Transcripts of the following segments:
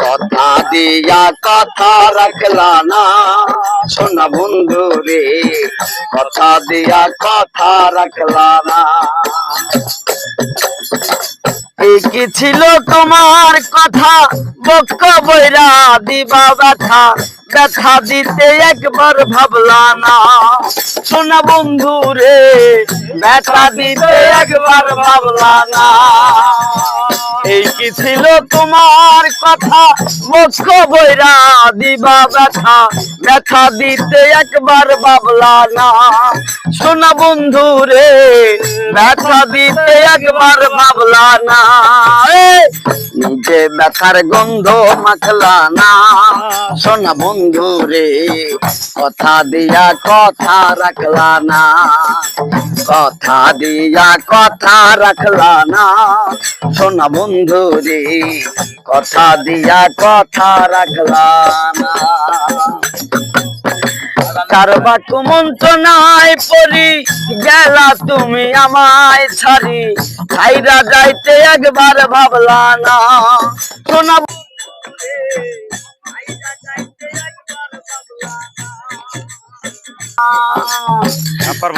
কথা দিয়া কথা রাখলা না সোনা বন্ধু রে, কথা দিয়া কথা রাখলা না। এই কি ছিল তোমার কথা, বক্ষ বইরা দিবা ব্যথা, ব্যথা দিতে একবার ভাবলা না সোনা বন্ধু রে, ব্যথা দিতে একবার ভাবলা না। এই কি ছিল তোমার কথা, বক্ষ বইরা দিবা ব্যথা, ব্যথা দিতে একবার ভাবলা না সোনা বন্ধু রে, ব্যথা দিতে একবার ভাবলা না। নিজে ব্যথার গন্ধ মাখলা না সোনা বন্ধু রে, কথা দিয়া কথা রাখলা না, কথা দিয়া কথা রাখলা না সোনা বন্ধু রে, কথা দিয়া কথা রাখলা না। কারবা কুমন্ত্রণায় পড়ি গেলা তুমি আমায় ছাড়ি, খাইরা যাইতে একবার ভাবলা না সোনা।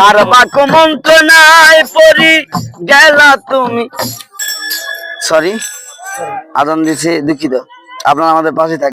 কারবা কুমন্ত্রণায় পড়ি গেলা তুমি, সরি আদান দিছে দুঃখিত, আপনারা আমাদের পাশে থাকেন।